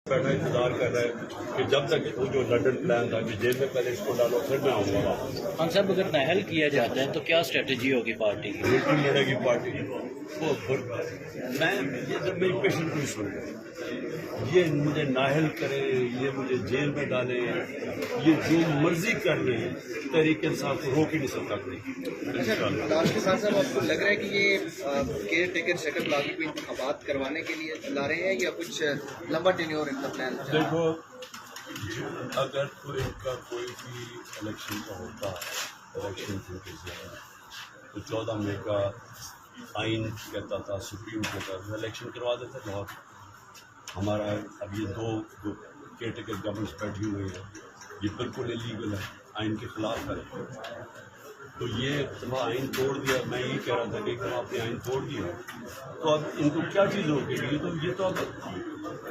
بیٹھا انتظار کر رہا ہے کہ جب تک وہ جو لنڈن پلان تھا کہ جیل میں پہلے اس کو ڈالو پھر میں آؤں گا واپس۔ خان صاحب اگر نااہل کیا جاتا ہے تو کیا اسٹریٹجی ہوگی پارٹی کی؟ بالکل لڑے گی پارٹی وہ میں یہ جب میری پیشنٹ نہیں سن یہ مجھے نااہل کرے، یہ مجھے جیل میں ڈالے، یہ جو مرضی کر لیں، تحریک انصاف کو روک ہی نہیں سکتا کوئی۔ داش کے ساتھ صاحب آپ کو لگ رہا ہے کہ یہ کیئر ٹیکر شکل لاگو کو انتخابات کروانے کے لیے لا رہے ہیں یا کچھ لمبا ٹینیور ان کا پلان؟ دیکھو اگر کوئی ان کا کوئی بھی الیکشن کا ہوتا الیکشن تو 14 مئی کا آئین کہتا تھا، سپریم کہتا تھا الیکشن کروا دیتے بہت۔ ہمارا اب یہ دو کیئر ٹیکر گورنمنٹس بیٹھی ہوئی ہے، یہ بالکل انلیگل ہے، آئین کے خلاف ہے۔ تو یہ دفعہ آئین توڑ دیا، میں یہی کہہ رہا تھا کہ ایک دفعہ آپ نے آئین توڑ دیا تو اب ان کو کیا چیز ہوگی؟ یہ تو اب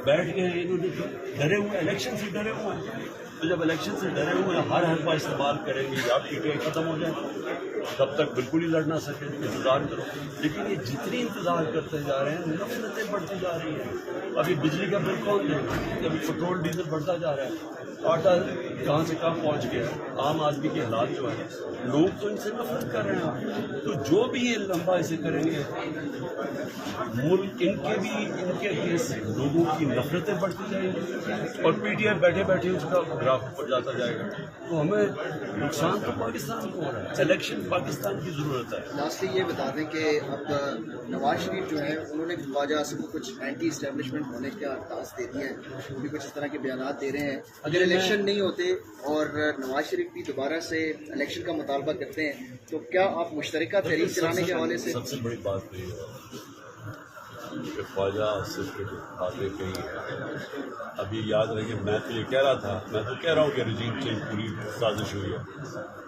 بیٹھ گئے ہیں، انہوں نے ڈرے ہوئے الیکشن سے ڈرے ہوئے ہیں۔ تو جب الیکشن سے ڈرے ہوئے ہیں ہر حربہ استعمال کریں گے یا پی ٹی آئی ختم ہو جائے تب تک بالکل ہی لڑ نہ سکے، انتظار کرو۔ لیکن یہ جتنی انتظار کرتے جا رہے ہیں نفرتیں بڑھتی جا رہی ہیں۔ ابھی بجلی کا بل کون دے گا؟ ابھی پیٹرول ڈیزل بڑھتا جا رہا ہے، آٹا کہاں سے کہاں پہنچ گیا، عام آدمی کے حالات جو ہے، لوگ تو ان سے نفرت کر رہے ہیں۔ تو جو بھی یہ لمبا اسے کریں گے ملک ان کے اگینسٹ لوگوں کی نفرتیں بڑھتی جائیں گی اور پی ٹی آئی بیٹھے بیٹھے اس کا گراف اوپر جاتا جائے گا۔ تو ہمیں نقصان تو پاکستان کو ہو رہا ہے، الیکشن پاکستان کی ضرورت ہے۔ لاسٹلی یہ بتا دیں کہ اب نواز شریف جو ہے انہوں نے خواجہ آصف کو کچھ اینٹی اسٹیبلشمنٹ ہونے کا ٹاسک دے دیا ہے، وہ بھی کچھ اس طرح کے بیانات دے رہے ہیں۔ اگر الیکشن نہیں ہوتے اور نواز شریف بھی دوبارہ سے الیکشن کا مطالبہ کرتے ہیں تو کیا آپ مشترکہ تحریک چلانے کے حوالے سے؟ سب سے بڑی بات تو یہ ہے کہ خواجہ آصف کی جو باتیں کہی ہیں، ابھی یاد رکھیں میں تو یہ کہہ رہا تھا، میں تو کہہ رہا ہوں کہ رجیم چینج پوری سازش ہوئی ہے،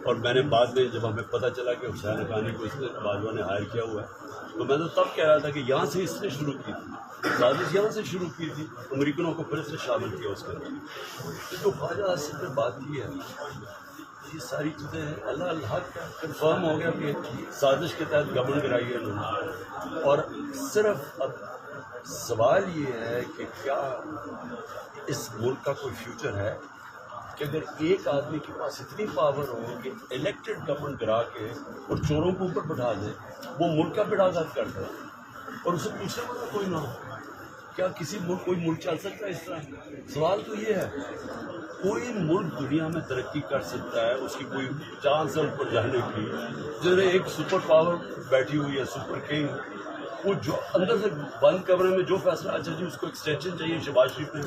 اور میں نے بعد میں جب ہمیں پتہ چلا کہ حسین حقانی کو اس نے باجوہ نے ہائر کیا ہوا ہے تو میں تو تب کہہ رہا تھا کہ یہاں سے اس نے شروع کی تھی سازش، یہاں سے شروع کی تھی، امریکنوں کو پھر سے شامل کیا اس کے اندر۔ تو خواجہ آصف نے بات کی ہے، یہ ساری چیزیں اللہ اللہ کا کنفرم ہو گیا کہ سازش کے تحت گورنمنٹ کرائی ہے انہوں نے۔ اور صرف اب سوال یہ ہے کہ کیا اس ملک کا کوئی فیوچر ہے کہ اگر ایک آدمی کے پاس اتنی پاور ہو کہ الیکٹڈ گورنمنٹ گرا کے اور چوروں کو اوپر بٹھا دے، وہ ملک کا بڑا گھر کر دے اور اسے پوچھنے والا کوئی نہ ہو؟ کیا کسی ملک کوئی ملک چل سکتا ہے اس طرح؟ سوال تو یہ ہے، کوئی ملک دنیا میں ترقی کر سکتا ہے، اس کی کوئی چانس ہے اوپر جانے کی، جیسے ایک سپر پاور بیٹھی ہوئی ہے، سپر کنگ، وہ جو اندر سے بند کمرے میں جو فیصلہ، اچھا جی اس کو ایکسٹینشن چاہیے شہباز شریف نے